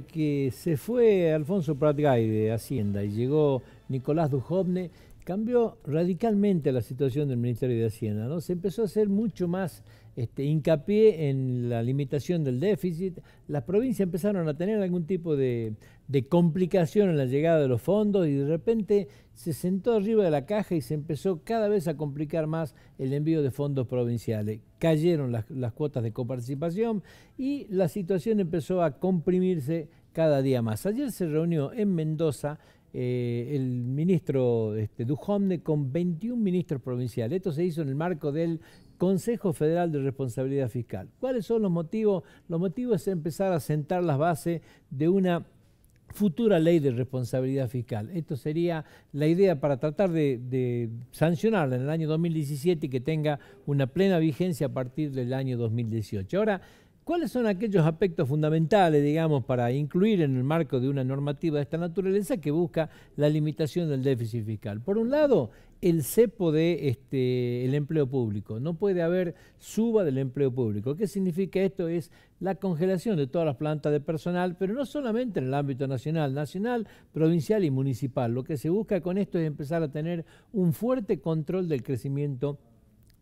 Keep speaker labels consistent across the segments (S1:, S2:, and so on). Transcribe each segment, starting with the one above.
S1: desde que se fue Alfonso Prat-Gay de Hacienda y llegó Nicolás Dujovne, cambió radicalmente la situación del Ministerio de Hacienda, ¿no? Se empezó a hacer mucho más hincapié en la limitación del déficit. Las provincias empezaron a tener algún tipo de complicación en la llegada de los fondos y de repente se sentó arriba de la caja y se empezó cada vez a complicar más el envío de fondos provinciales. Cayeron las cuotas de coparticipación y la situación empezó a comprimirse cada día más. Ayer se reunió en Mendoza el ministro Dujovne con 21 ministros provinciales. Esto se hizo en el marco del Consejo Federal de Responsabilidad Fiscal. ¿Cuáles son los motivos? Los motivos es empezar a sentar las bases de una futura ley de responsabilidad fiscal. Esto sería la idea para tratar de sancionarla en el año 2017 y que tenga una plena vigencia a partir del año 2018. Ahora, ¿cuáles son aquellos aspectos fundamentales, digamos, para incluir en el marco de una normativa de esta naturaleza que busca la limitación del déficit fiscal? Por un lado, el cepo de el empleo público. No puede haber suba del empleo público. ¿Qué significa esto? Es la congelación de todas las plantas de personal, pero no solamente en el ámbito nacional, provincial y municipal. Lo que se busca con esto es empezar a tener un fuerte control del crecimiento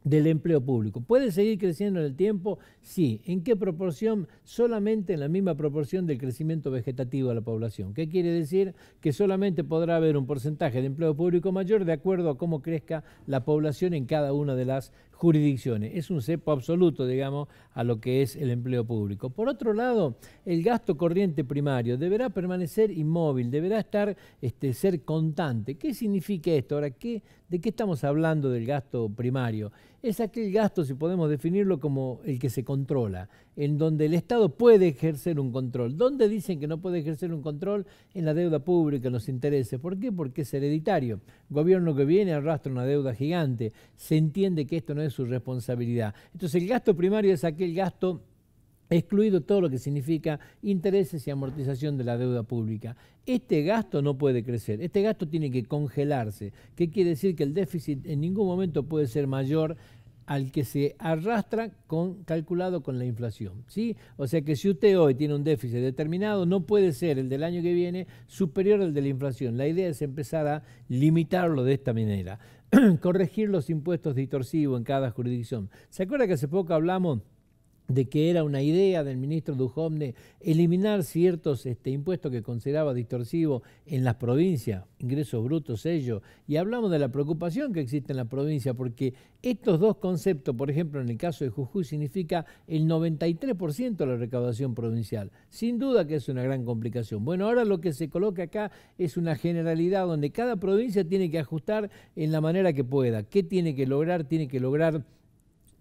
S1: del empleo público. ¿Puede seguir creciendo en el tiempo? Sí. ¿En qué proporción? Solamente en la misma proporción del crecimiento vegetativo de la población. ¿Qué quiere decir? Que solamente podrá haber un porcentaje de empleo público mayor de acuerdo a cómo crezca la población en cada una de las jurisdicciones. Es un cepo absoluto, digamos, a lo que es el empleo público. Por otro lado, el gasto corriente primario deberá permanecer inmóvil, deberá ser constante. ¿Qué significa esto? Ahora, ¿de qué estamos hablando del gasto primario? Es aquel gasto, si podemos definirlo como el que se controla, en donde el Estado puede ejercer un control. ¿Dónde dicen que no puede ejercer un control? En la deuda pública, en los intereses. ¿Por qué? Porque es hereditario. Gobierno que viene arrastra una deuda gigante. Se entiende que esto no es su responsabilidad. Entonces el gasto primario es aquel gasto excluido todo lo que significa intereses y amortización de la deuda pública. Este gasto no puede crecer, este gasto tiene que congelarse. ¿Qué quiere decir? Que el déficit en ningún momento puede ser mayor al que se arrastra calculado con la inflación, ¿sí? O sea que si usted hoy tiene un déficit determinado, no puede ser el del año que viene superior al de la inflación. La idea es empezar a limitarlo de esta manera. Corregir los impuestos distorsivos en cada jurisdicción. ¿Se acuerda que hace poco hablamos de que era una idea del ministro Dujovne eliminar ciertos impuestos que consideraba distorsivos en las provincias, ingresos brutos, sellos, y hablamos de la preocupación que existe en la provincia, porque estos dos conceptos, por ejemplo, en el caso de Jujuy, significa el 93% de la recaudación provincial. Sin duda que es una gran complicación. Bueno, ahora lo que se coloca acá es una generalidad donde cada provincia tiene que ajustar en la manera que pueda. ¿Qué tiene que lograr? Tiene que lograr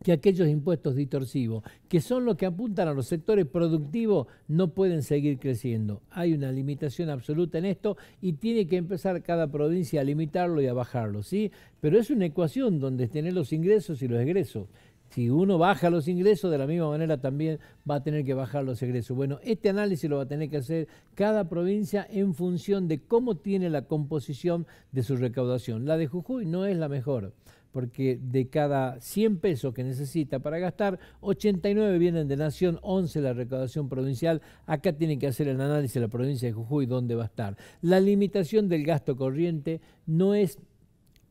S1: que aquellos impuestos distorsivos, que son los que apuntan a los sectores productivos, no pueden seguir creciendo. Hay una limitación absoluta en esto y tiene que empezar cada provincia a limitarlo y a bajarlo, ¿sí? Pero es una ecuación donde tener los ingresos y los egresos. Si uno baja los ingresos, de la misma manera también va a tener que bajar los egresos. Bueno, este análisis lo va a tener que hacer cada provincia en función de cómo tiene la composición de su recaudación. La de Jujuy no es la mejor, porque de cada 100 pesos que necesita para gastar, 89 vienen de Nación, 11 la recaudación provincial. Acá tiene que hacer el análisis de la provincia de Jujuy, dónde va a estar. La limitación del gasto corriente no es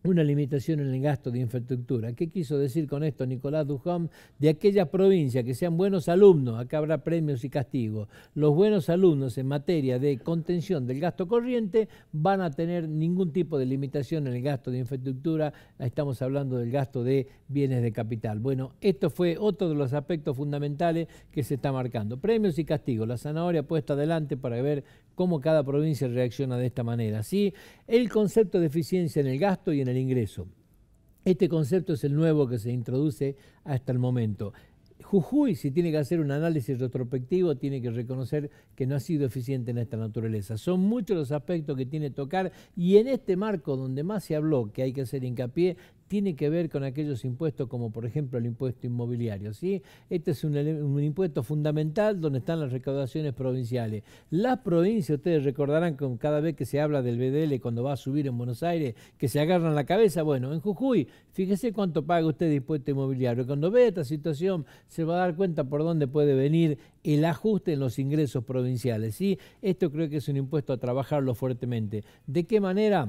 S1: una limitación en el gasto de infraestructura. ¿Qué quiso decir con esto Nicolás Dujovne? De aquellas provincias que sean buenos alumnos, acá habrá premios y castigos, los buenos alumnos en materia de contención del gasto corriente van a tener ningún tipo de limitación en el gasto de infraestructura, estamos hablando del gasto de bienes de capital. Bueno, esto fue otro de los aspectos fundamentales que se está marcando. Premios y castigos, la zanahoria puesta adelante para ver cómo cada provincia reacciona de esta manera, ¿sí? El concepto de eficiencia en el gasto y en el ingreso. Este concepto es el nuevo que se introduce hasta el momento. Jujuy, si tiene que hacer un análisis retrospectivo, tiene que reconocer que no ha sido eficiente en esta naturaleza. Son muchos los aspectos que tiene que tocar y en este marco donde más se habló que hay que hacer hincapié, tiene que ver con aquellos impuestos como por ejemplo el impuesto inmobiliario, ¿sí? Este es un impuesto fundamental donde están las recaudaciones provinciales. Las provincias, ustedes recordarán que cada vez que se habla del BDL cuando va a subir en Buenos Aires, que se agarran la cabeza, bueno, en Jujuy, fíjese cuánto paga usted de impuesto inmobiliario. Cuando ve esta situación se va a dar cuenta por dónde puede venir el ajuste en los ingresos provinciales, ¿sí? Esto creo que es un impuesto a trabajarlo fuertemente. ¿De qué manera?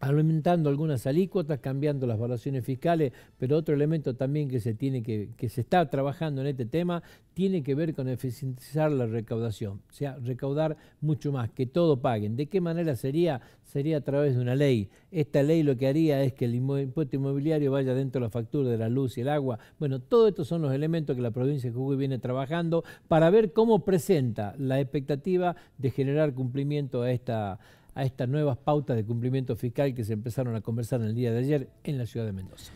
S1: Aumentando algunas alícuotas, cambiando las evaluaciones fiscales, pero otro elemento también que se está trabajando en este tema tiene que ver con eficientizar la recaudación, o sea, recaudar mucho más, que todo paguen. ¿De qué manera sería? Sería a través de una ley. Esta ley lo que haría es que el impuesto inmobiliario vaya dentro de la factura de la luz y el agua. Bueno, todos estos son los elementos que la provincia de Jujuy viene trabajando para ver cómo presenta la expectativa de generar cumplimiento a estas nuevas pautas de cumplimiento fiscal que se empezaron a conversar en el día de ayer en la ciudad de Mendoza.